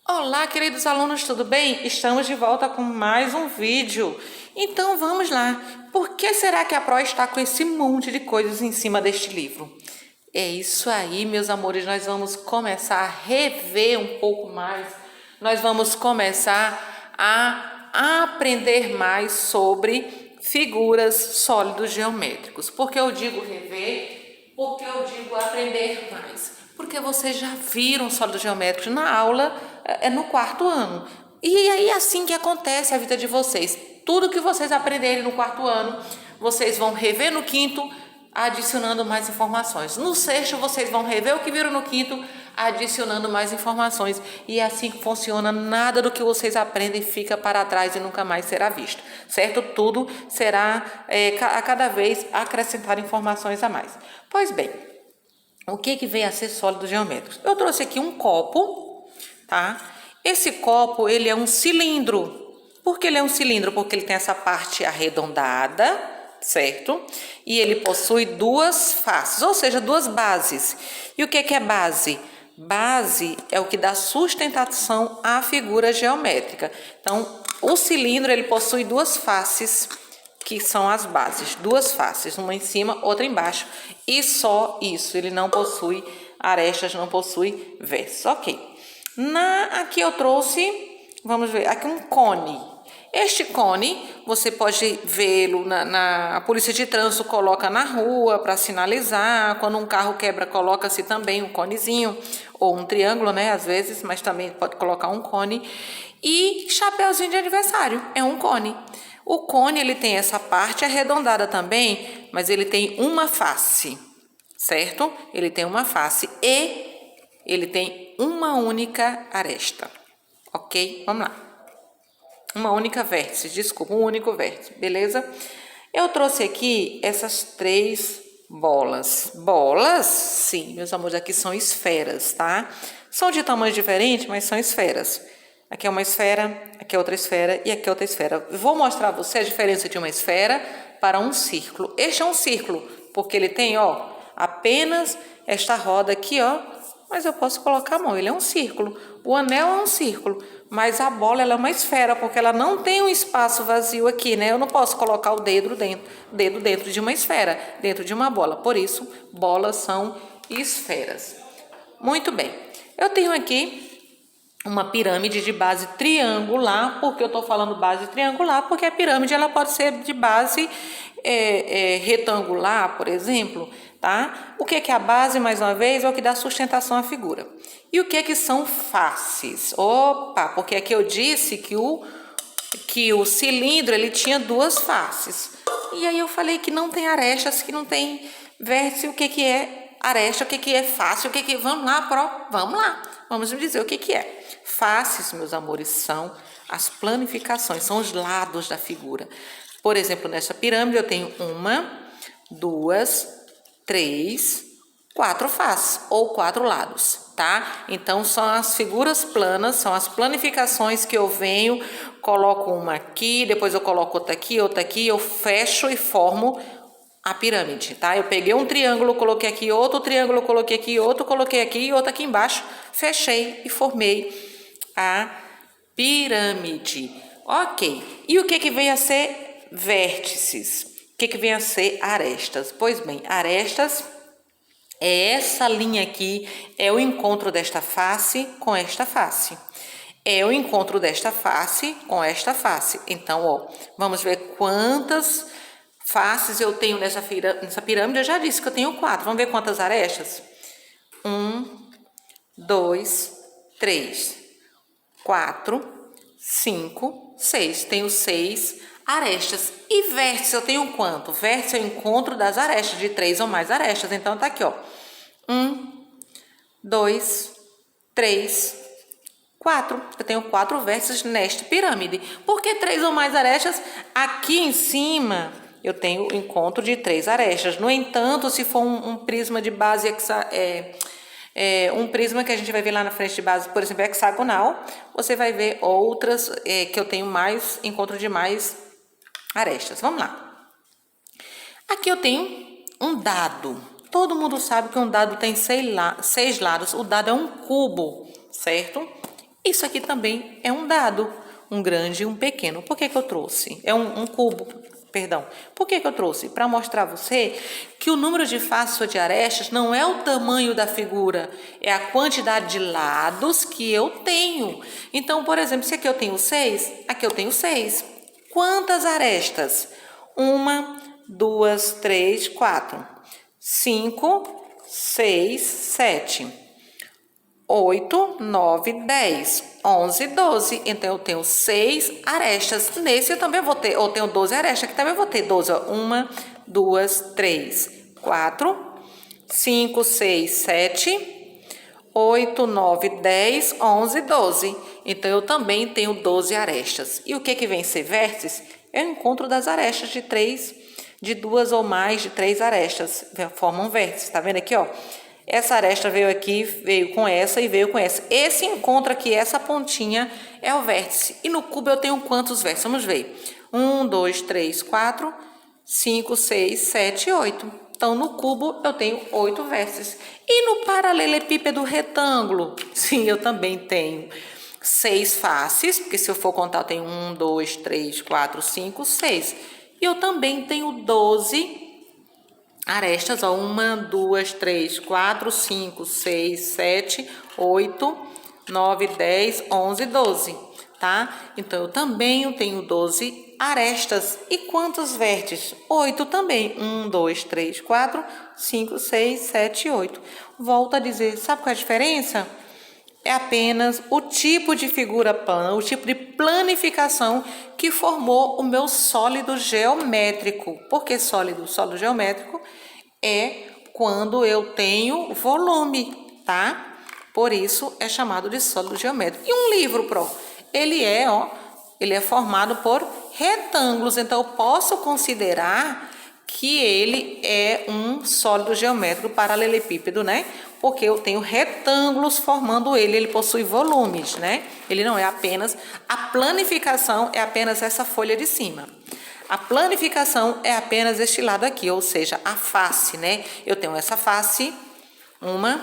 Olá, queridos alunos, tudo bem? Estamos de volta com mais um vídeo. Então vamos lá. Por que será que a Pro está com esse monte de coisas em cima deste livro? É isso aí, meus amores, nós vamos começar a rever um pouco mais. Nós vamos começar a aprender mais sobre figuras sólidos geométricos. Por que eu digo rever? Porque eu digo aprender mais. Porque vocês já viram sólidos geométricos na aula, no quarto ano. E aí é assim que acontece a vida de vocês. Tudo que vocês aprenderem no quarto ano, vocês vão rever no quinto, adicionando mais informações. No sexto, vocês vão rever o que viram no quinto, adicionando mais informações. E é assim que funciona. Nada do que vocês aprendem fica para trás e nunca mais será visto, certo? Tudo será a cada vez acrescentar informações a mais. Pois bem, o que vem a ser sólidos geométricos? Eu trouxe aqui um copo, tá? Esse copo, ele é um cilindro. Por que ele é um cilindro? Porque ele tem essa parte arredondada, certo? E ele possui duas faces, ou seja, duas bases. E o que é base? Base é o que dá sustentação à figura geométrica. Então, o cilindro, ele possui duas faces, que são as bases, duas faces, uma em cima, outra embaixo, e só isso, ele não possui arestas, não possui vértices, ok. Aqui eu trouxe, vamos ver, aqui um cone. Este cone, você pode vê-lo a polícia de trânsito coloca na rua para sinalizar, quando um carro quebra, coloca-se também um conezinho, ou um triângulo, né, às vezes, mas também pode colocar um cone. E chapéuzinho de aniversário, é um cone. O cone, ele tem essa parte arredondada também, mas ele tem uma face, certo? Ele tem uma face e ele tem uma única aresta, ok? Vamos lá. Uma única vértice, desculpa, um único vértice, beleza? Eu trouxe aqui essas três bolas. Bolas, sim, meus amores, aqui são esferas, tá? São de tamanho diferente, mas são esferas. Aqui é uma esfera, aqui é outra esfera e aqui é outra esfera. Vou mostrar a você a diferença de uma esfera para um círculo. Este é um círculo, porque ele tem, ó, apenas esta roda aqui, ó. Mas eu posso colocar a mão, ele é um círculo. O anel é um círculo, mas a bola ela é uma esfera, porque ela não tem um espaço vazio aqui, né? Eu não posso colocar o dedo dentro de uma esfera, dentro de uma bola. Por isso, bolas são esferas. Muito bem. Eu tenho aqui uma pirâmide de base triangular. Por que eu estou falando base triangular? Porque a pirâmide ela pode ser de base retangular, por exemplo, tá? O que é a base, mais uma vez, é o que dá sustentação à figura. E o que são faces? Opa, porque aqui eu disse que o cilindro ele tinha duas faces. E aí eu falei que não tem arestas, que não tem vértice. O que é aresta? O que é face? Vamos lá, Pro? Vamos lá. Vamos me dizer o que é. Faces, meus amores, são as planificações, são os lados da figura. Por exemplo, nessa pirâmide eu tenho uma, duas, três, quatro faces ou quatro lados, tá? Então são as figuras planas, são as planificações que eu venho, coloco uma aqui, depois eu coloco outra aqui, eu fecho e formo a pirâmide, tá? Eu peguei um triângulo, coloquei aqui, outro triângulo, coloquei aqui, outro coloquei aqui e outro aqui embaixo, fechei e formei a pirâmide. Ok. E o que vem a ser vértices? O que vem a ser arestas? Pois bem, arestas é essa linha aqui, é o encontro desta face com esta face. É o encontro desta face com esta face. Então, ó, vamos ver quantas faces eu tenho nessa pirâmide. Eu já disse que eu tenho quatro. Vamos ver quantas arestas? 1, 2, 3, 4, 5, 6. Tenho 6 arestas. E vértice eu tenho quanto? Vértice é o encontro das arestas, de 3 ou mais arestas. Então, tá aqui, ó. 1, 2, 3, 4. Eu tenho 4 vértices nesta pirâmide. Por que 3 ou mais arestas? Aqui em cima eu tenho o encontro de 3 arestas. No entanto, se for um prisma de base um prisma que a gente vai ver lá na frente de base, por exemplo, hexagonal, você vai ver outras que eu tenho mais encontro de mais arestas. Vamos lá. Aqui eu tenho um dado. Todo mundo sabe que um dado tem 6 lados. O dado é um cubo, certo? Isso aqui também é um dado, um grande e um pequeno. Por que que eu trouxe? É um cubo, perdão. Por que que eu trouxe? Para mostrar a você que o número de faces ou de arestas não é o tamanho da figura, é a quantidade de lados que eu tenho. Então, por exemplo, se aqui eu tenho 6, aqui eu tenho 6. Quantas arestas? 1, 2, 3, 4, 5, 6, 7, 8, 9, 10, 11, 12. Então, eu tenho 6 arestas. Nesse eu também vou ter, eu tenho 12 arestas, aqui também vou ter 12. 1, 2, 3, 4, 5, 6, 7, 8, 9, 10, 11, 12. Então, eu também tenho 12 arestas. E o que vem ser vértices? É o encontro das arestas de 2 ou mais de 3 arestas. Formam vértices. Tá vendo aqui, ó? Essa aresta veio aqui, veio com essa e veio com essa. Esse encontro aqui, essa pontinha, é o vértice. E no cubo eu tenho quantos vértices? Vamos ver. 1, 2, 3, 4, 5, 6, 7, 8. Então, no cubo eu tenho 8 vértices. E no paralelepípedo retângulo? Sim, eu também tenho 6 faces, porque se eu for contar, eu tenho 1, 2, 3, 4, 5, 6. E eu também tenho 12 arestas, ó, 1, 2, 3, 4, 5, 6, 7, 8, 9, 10, 11, 12, tá? Então, eu também tenho 12 arestas. E quantos vértices? 8 também. 1, 2, 3, 4, 5, 6, 7, 8. Volto a dizer, sabe qual é a diferença? É apenas o tipo de figura plana, o tipo de planificação que formou o meu sólido geométrico. Por que sólido? Sólido geométrico é quando eu tenho volume, tá? Por isso é chamado de sólido geométrico. E um livro, ele é formado por retângulos, então eu posso considerar que ele é um sólido geométrico paralelepípedo, né? Porque eu tenho retângulos formando ele possui volumes, né? Ele não é apenas, a planificação é apenas essa folha de cima. A planificação é apenas este lado aqui, ou seja, a face, né? Eu tenho essa face, 1,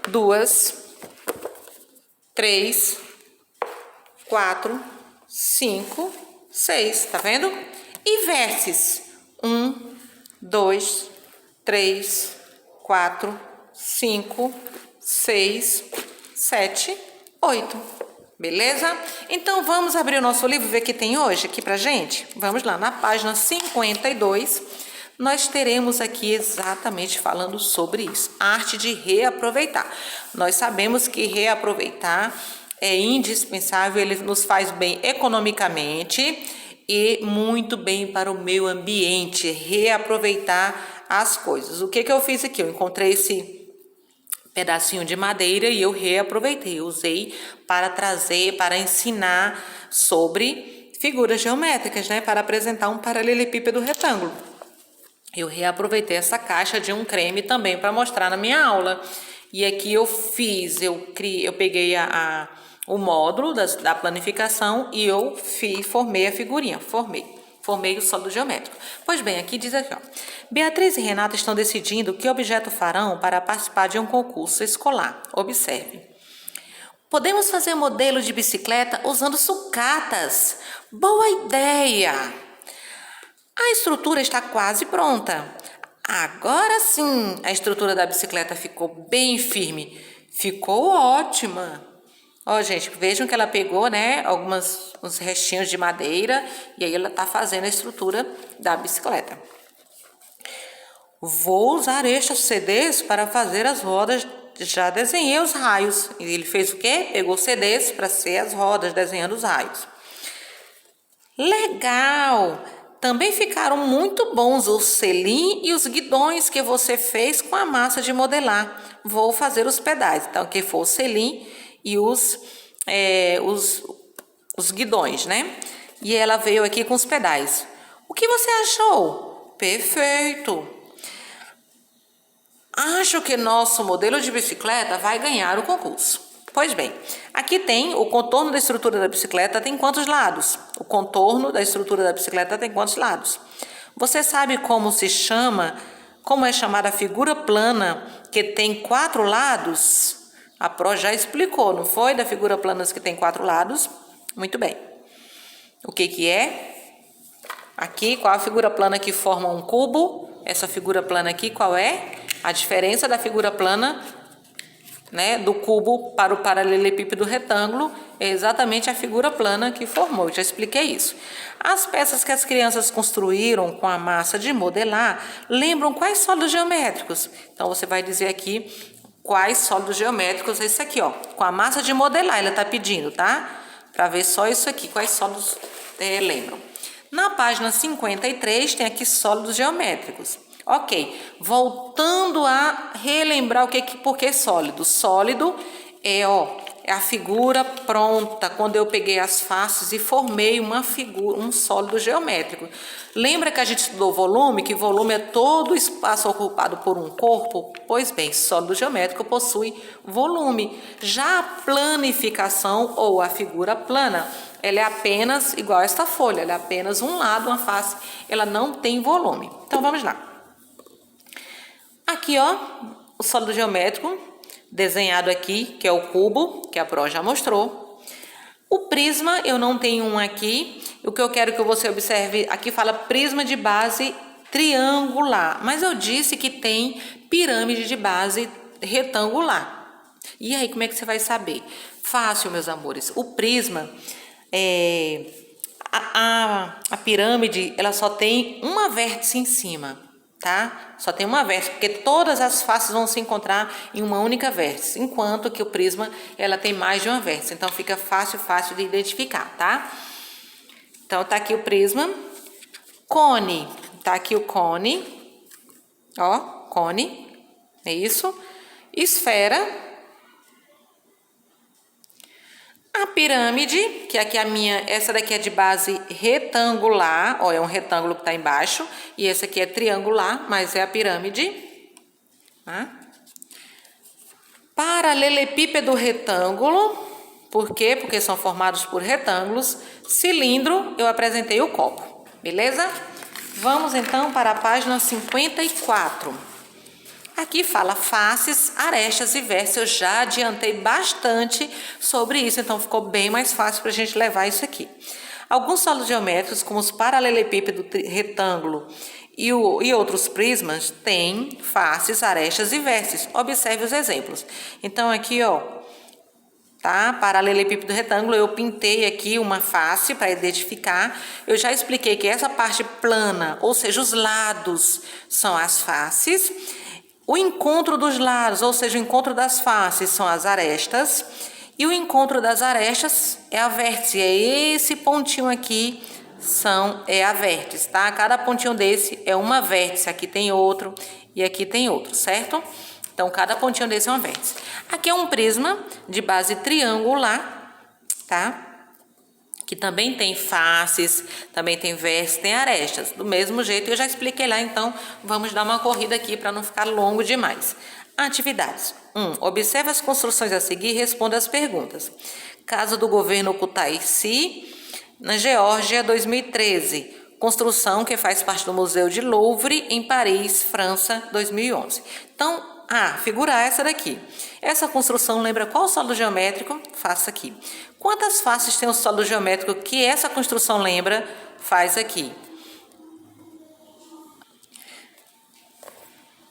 2, 3, 4, 5, 6, tá vendo? E vértices, 1, 2, 3, 4, 5, 6, 7, 8. Beleza? Então, vamos abrir o nosso livro e ver o que tem hoje aqui pra gente? Vamos lá, na página 52, nós teremos aqui exatamente falando sobre isso. Arte de reaproveitar. Nós sabemos que reaproveitar é indispensável, ele nos faz bem economicamente e muito bem para o meio ambiente, reaproveitar as coisas. O que eu fiz aqui? Eu encontrei esse pedacinho de madeira e eu reaproveitei, usei para trazer, para ensinar sobre figuras geométricas, né? Para apresentar um paralelepípedo retângulo. Eu reaproveitei essa caixa de um creme também para mostrar na minha aula. E aqui eu peguei o módulo da planificação e eu formei a figurinha, formei o sólido geométrico. Pois bem, aqui diz aqui, ó. Beatriz e Renata estão decidindo que objeto farão para participar de um concurso escolar. Observe. Podemos fazer modelo de bicicleta usando sucatas. Boa ideia! A estrutura está quase pronta. Agora sim, a estrutura da bicicleta ficou bem firme. Ficou ótima. Ó, gente, vejam que ela pegou, né, uns restinhos de madeira e aí ela tá fazendo a estrutura da bicicleta. Vou usar estes CDs para fazer as rodas. Já desenhei os raios. E ele fez o quê? Pegou CDs para ser as rodas, desenhando os raios. Legal! Também ficaram muito bons os selim e os guidões que você fez com a massa de modelar. Vou fazer os pedais. Então, aqui foi o selim e os guidões, né? E ela veio aqui com os pedais. O que você achou? Perfeito! Acho que nosso modelo de bicicleta vai ganhar o concurso. Pois bem, aqui tem o contorno da estrutura da bicicleta, tem quantos lados? O contorno da estrutura da bicicleta tem quantos lados? Você sabe como é chamada a figura plana que tem 4 lados? A Pro já explicou, não foi? Da figura plana que tem 4 lados. Muito bem. O que que é? Aqui, qual a figura plana que forma um cubo? Essa figura plana aqui, qual é? A diferença da figura plana, né, do cubo para o paralelepípedo retângulo é exatamente a figura plana que formou. Eu já expliquei isso. As peças que as crianças construíram com a massa de modelar lembram quais sólidos geométricos? Então, você vai dizer aqui quais sólidos geométricos. Esse aqui, ó, com a massa de modelar, ela está pedindo, tá? Para ver só isso aqui, quais sólidos lembram. Na página 53 tem aqui sólidos geométricos. Ok, voltando a relembrar por que sólido. Sólido é a figura pronta, quando eu peguei as faces e formei uma figura, um sólido geométrico. Lembra que a gente estudou volume, que volume é todo o espaço ocupado por um corpo? Pois bem, sólido geométrico possui volume. Já a planificação ou a figura plana, ela é apenas igual a esta folha, ela é apenas um lado, uma face, ela não tem volume. Então, vamos lá. Aqui, ó, o sólido geométrico, desenhado aqui, que é o cubo, que a Pro já mostrou. O prisma, eu não tenho um aqui. O que eu quero que você observe, aqui fala prisma de base triangular. Mas eu disse que tem pirâmide de base retangular. E aí, como é que você vai saber? Fácil, meus amores. O prisma, a pirâmide, ela só tem uma vértice em cima. Tá? Só tem uma vértice, porque todas as faces vão se encontrar em uma única vértice, enquanto que o prisma, ela tem mais de uma vértice, então fica fácil de identificar, tá? Então, tá aqui o prisma. Cone, tá aqui o cone, ó, cone, é isso. Esfera. A pirâmide, que aqui essa daqui é de base retangular, ó, é um retângulo que está embaixo, e essa aqui é triangular, mas é a pirâmide. Tá? Paralelepípedo retângulo, por quê? Porque são formados por retângulos. Cilindro, eu apresentei o copo, beleza? Vamos então para a página 54. Aqui fala faces, arestas e vértices. Eu já adiantei bastante sobre isso, então ficou bem mais fácil para a gente levar isso aqui. Alguns sólidos geométricos, como os paralelepípedo retângulo e outros prismas, têm faces, arestas e vértices. Observe os exemplos. Então, aqui, ó, tá? Paralelepípedo retângulo, eu pintei aqui uma face para identificar. Eu já expliquei que essa parte plana, ou seja, os lados, são as faces. O encontro dos lados, ou seja, o encontro das faces, são as arestas. E o encontro das arestas é a vértice. É esse pontinho aqui, é a vértice, tá? Cada pontinho desse é uma vértice. Aqui tem outro e aqui tem outro, certo? Então, cada pontinho desse é uma vértice. Aqui é um prisma de base triangular, tá? Que também tem faces, também tem vértices, tem arestas. Do mesmo jeito, eu já expliquei lá, então vamos dar uma corrida aqui para não ficar longo demais. Atividades. 1. Observe as construções a seguir e responda as perguntas. Casa do governo Kutaisi, na Geórgia, 2013. Construção que faz parte do Museu de Louvre, em Paris, França, 2011. Então, figura essa daqui. Essa construção lembra qual sólido geométrico? Faça aqui. Quantas faces tem o sólido geométrico que essa construção lembra? Faz aqui.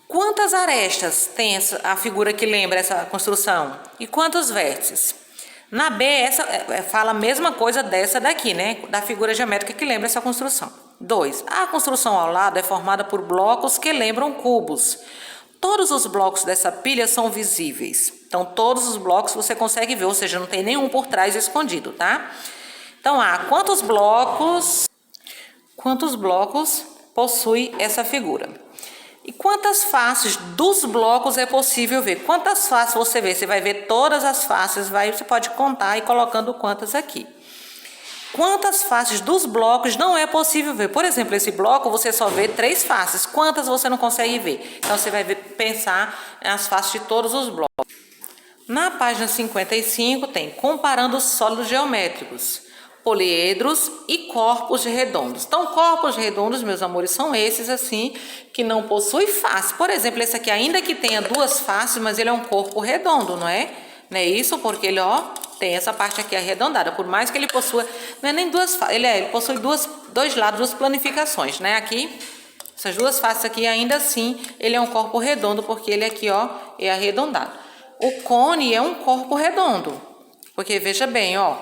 Quantas arestas tem a figura que lembra essa construção? E quantos vértices? Na B, essa fala a mesma coisa dessa daqui, né? Da figura geométrica que lembra essa construção. 2. A construção ao lado é formada por blocos que lembram cubos. Todos os blocos dessa pilha são visíveis. Então, todos os blocos você consegue ver, ou seja, não tem nenhum por trás escondido, tá? Então, quantos blocos possui essa figura? E quantas faces dos blocos é possível ver? Quantas faces você vê? Você vai ver todas as faces, você pode contar e colocando quantas aqui. Quantas faces dos blocos não é possível ver? Por exemplo, esse bloco você só vê 3 faces. Quantas você não consegue ver? Então, você vai pensar nas faces de todos os blocos. Na página 55 tem comparando sólidos geométricos, poliedros e corpos redondos. Então, corpos redondos, meus amores, são esses assim, que não possuem face. Por exemplo, esse aqui, ainda que tenha 2 faces, mas ele é um corpo redondo, não é? Não é isso? Porque ele, ó, tem essa parte aqui arredondada. Por mais que ele possua, não é nem duas faces, ele possui dois lados, duas planificações, né? Aqui, essas duas faces aqui, ainda assim, ele é um corpo redondo, porque ele aqui, ó, é arredondado. O cone é um corpo redondo, porque veja bem, ó,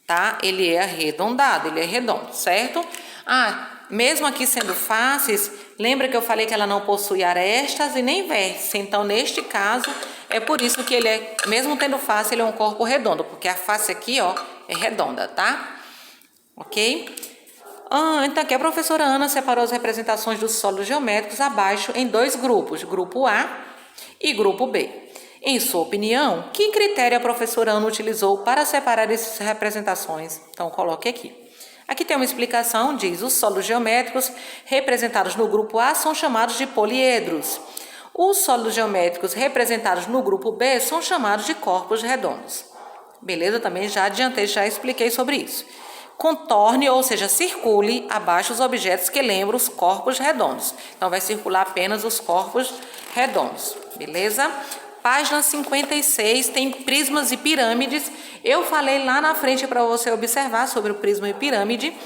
tá? Ele é arredondado, ele é redondo, certo? Ah, mesmo aqui sendo faces, lembra que eu falei que ela não possui arestas e nem vértices. Então, neste caso, é por isso que ele é, mesmo tendo face, ele é um corpo redondo, porque a face aqui, ó, é redonda, tá? Ok? Então, aqui a professora Ana separou as representações dos sólidos geométricos abaixo em dois grupos, grupo A e grupo B. Em sua opinião, que critério a professora Ana utilizou para separar essas representações? Então, coloque aqui. Aqui tem uma explicação, diz, os sólidos geométricos representados no grupo A são chamados de poliedros. Os sólidos geométricos representados no grupo B são chamados de corpos redondos. Beleza? Também já adiantei, já expliquei sobre isso. Contorne, ou seja, circule abaixo os objetos que lembram os corpos redondos. Então, vai circular apenas os corpos redondos. Beleza? Página 56 tem prismas e pirâmides. Eu falei lá na frente para você observar sobre o prisma e pirâmide.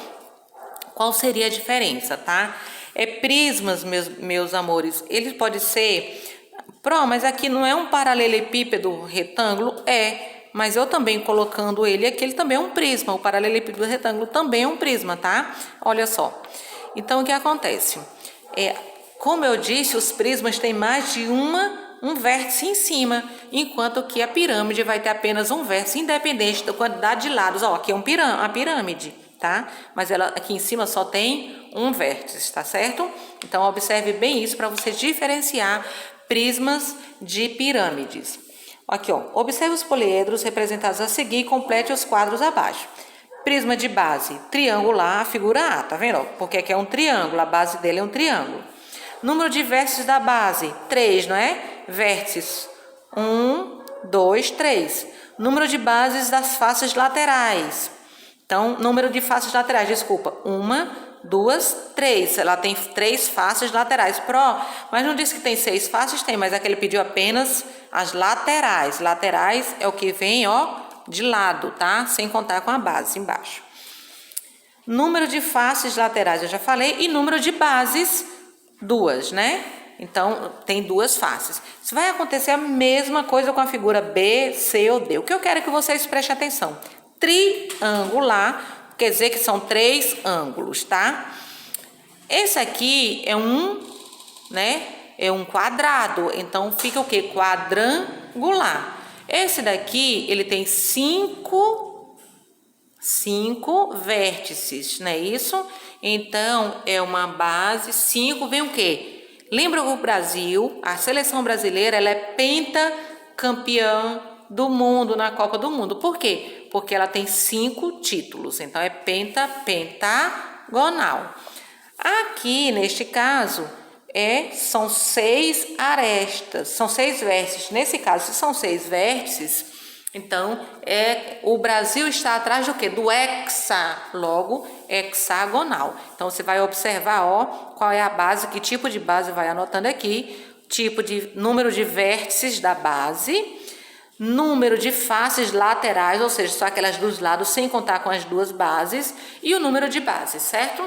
Qual seria a diferença, tá? Prismas, meus amores, ele pode ser... mas aqui não é um paralelepípedo retângulo? Mas eu também colocando ele aqui, ele também é um prisma. O paralelepípedo retângulo também é um prisma, tá? Olha só. Então, o que acontece? Como eu disse, os prismas têm mais de um vértice em cima, enquanto que a pirâmide vai ter apenas um vértice, independente da quantidade de lados. Ó, aqui é uma pirâmide, tá? Mas ela aqui em cima só tem um vértice, tá certo? Então, observe bem isso para você diferenciar prismas de pirâmides. Aqui, ó, observe os poliedros representados a seguir e complete os quadros abaixo. Prisma de base triangular, figura A, tá vendo? Porque aqui é um triângulo, a base dele é um triângulo. Número de vértices da base, 3, não é? Vértices, 1, 2, 3. Número de bases das faces laterais. Então, número de faces laterais, desculpa, 1, 2, 3. Ela tem 3 faces laterais. Mas não disse que tem 6 faces? Tem, mas aqui ele pediu apenas as laterais. Laterais é o que vem, ó, de lado, tá? Sem contar com a base embaixo. Número de faces laterais eu já falei. E número de bases, 2, né? Então, tem 2 faces. Isso vai acontecer a mesma coisa com a figura B, C ou D. O que eu quero é que vocês prestem atenção. Triangular, quer dizer que são 3 ângulos, tá? Esse aqui é é um quadrado, então fica o quê? Quadrangular. Esse daqui, ele tem 5 vértices, não é isso? Então, é uma base, 5 vem o quê? Lembra o Brasil, a seleção brasileira, ela é pentacampeã do mundo na Copa do Mundo. Por quê? Porque ela tem 5 títulos, então é pentagonal. Aqui, neste caso, são 6 arestas, são 6 vértices. Nesse caso, se são 6 vértices, então o Brasil está atrás do quê? Do logo hexagonal. Então, você vai observar, ó, qual é a base, que tipo de base, vai anotando aqui, número de vértices da base, número de faces laterais, ou seja, só aquelas dos lados, sem contar com as 2 bases, e o número de bases, certo?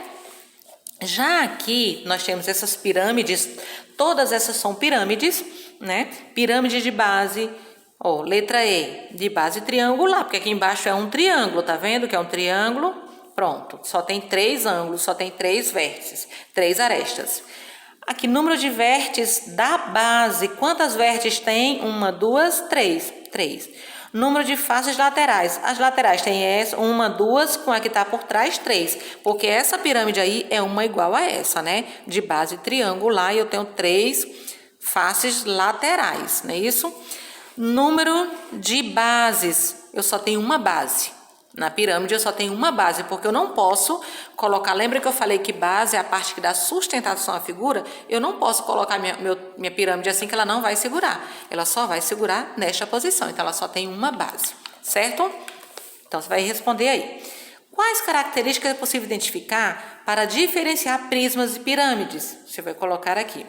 Já aqui, nós temos essas pirâmides, todas essas são pirâmides, né? Pirâmide de base, ó, letra E, de base triangular, porque aqui embaixo é um triângulo, tá vendo que é um triângulo? Pronto, só tem 3 ângulos, só tem 3 vértices, 3 arestas. Aqui, número de vértices da base, quantas vértices tem? 1, 2, 3, 3. Número de faces laterais. As laterais tem essa, 1, 2, com a que está por trás, 3. Porque essa pirâmide aí é uma igual a essa, né? De base triangular, e eu tenho 3 faces laterais, não é isso? Número de bases. Eu só tenho uma base. Na pirâmide eu só tenho uma base, porque eu não posso colocar... Lembra que eu falei que base é a parte que dá sustentação à figura? Eu não posso colocar minha pirâmide assim, que ela não vai segurar. Ela só vai segurar nesta posição. Então, ela só tem uma base, certo? Então, você vai responder aí. Quais características é possível identificar para diferenciar prismas e pirâmides? Você vai colocar aqui.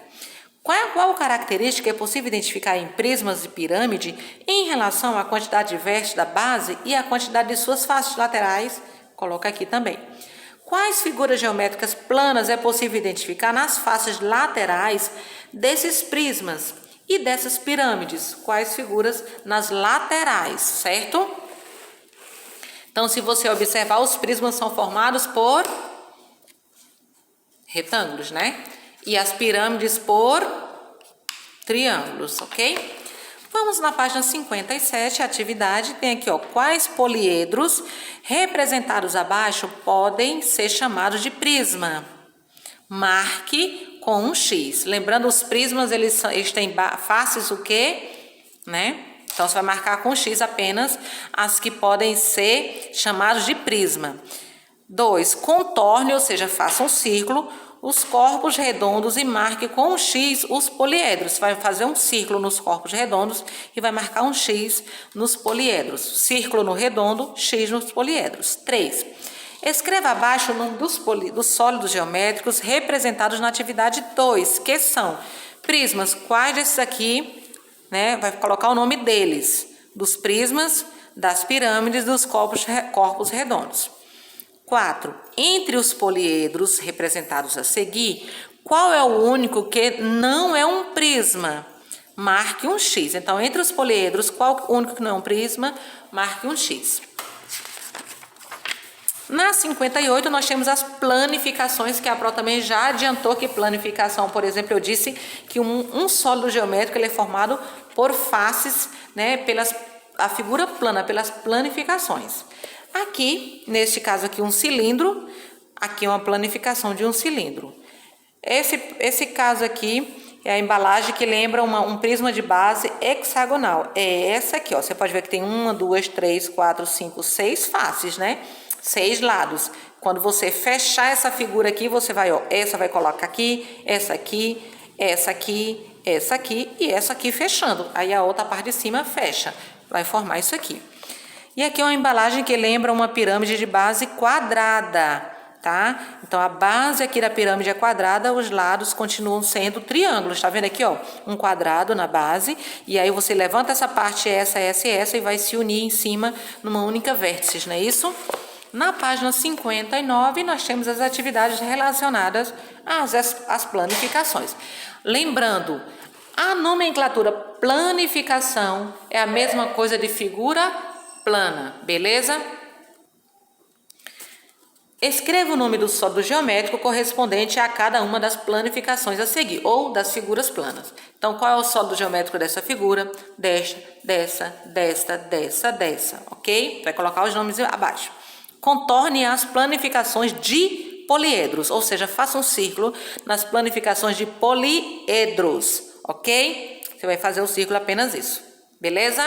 Qual característica é possível identificar em prismas de pirâmide em relação à quantidade de vértices da base e à quantidade de suas faces laterais? Coloca aqui também. Quais figuras geométricas planas é possível identificar nas faces laterais desses prismas e dessas pirâmides? Quais figuras nas laterais, certo? Então, se você observar, os prismas são formados por retângulos, né? E as pirâmides por triângulos, ok? Vamos na página 57, atividade, tem aqui, ó, quais poliedros representados abaixo podem ser chamados de prisma? Marque com um X. Lembrando, os prismas, eles têm faces o quê? Né? Então, você vai marcar com X apenas as que podem ser chamados de prisma. 2. Contorne, ou seja, faça um círculo, os corpos redondos e marque com um X os poliedros. Você vai fazer um círculo nos corpos redondos e vai marcar um X nos poliedros. Círculo no redondo, X nos poliedros. 3. Escreva abaixo o nome dos sólidos geométricos representados na atividade 2, que são prismas. Quais desses aqui, né, vai colocar o nome deles, dos prismas, das pirâmides, dos corpos redondos. 4. Entre os poliedros representados a seguir, qual é o único que não é um prisma? Marque um X. Então, entre os poliedros, qual o único que não é um prisma? Marque um X. Na 58, nós temos as planificações, que a Pro também já adiantou que planificação, por exemplo, eu disse que um sólido geométrico ele é formado por faces, né, a figura plana, pelas planificações. Aqui, neste caso aqui, um cilindro, aqui uma planificação de um cilindro. Esse caso aqui é a embalagem que lembra um prisma de base hexagonal. É essa aqui, ó. Você pode ver que tem 1, 2, 3, 4, 5, 6 faces, né? 6 lados. Quando você fechar essa figura aqui, você vai, ó, essa vai colocar aqui, essa aqui, essa aqui, essa aqui e essa aqui fechando. Aí a outra parte de cima fecha. Vai formar isso aqui. E aqui é uma embalagem que lembra uma pirâmide de base quadrada, tá? Então, a base aqui da pirâmide é quadrada, os lados continuam sendo triângulos. Tá vendo aqui, ó? Um quadrado na base, e aí você levanta essa parte, essa e essa, e vai se unir em cima numa única vértice, não é isso? Na página 59, nós temos as atividades relacionadas às planificações. Lembrando, a nomenclatura planificação é a mesma coisa de figura plana, beleza? Escreva o nome do sólido geométrico correspondente a cada uma das planificações a seguir, ou das figuras planas. Então, qual é o sólido geométrico dessa figura? Desta, ok? Vai colocar os nomes abaixo. Contorne as planificações de poliedros, ou seja, faça um círculo nas planificações de poliedros, ok? Você vai fazer o círculo apenas isso, beleza?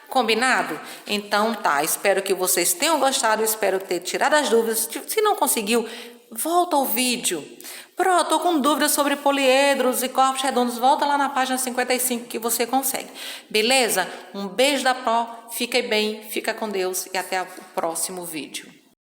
Combinado? Então tá, espero que vocês tenham gostado, espero ter tirado as dúvidas. Se não conseguiu, volta ao vídeo. Pronto, tô com dúvidas sobre poliedros e corpos redondos, volta lá na página 55 que você consegue. Beleza? Um beijo da Pro, fica bem, fica com Deus e até o próximo vídeo.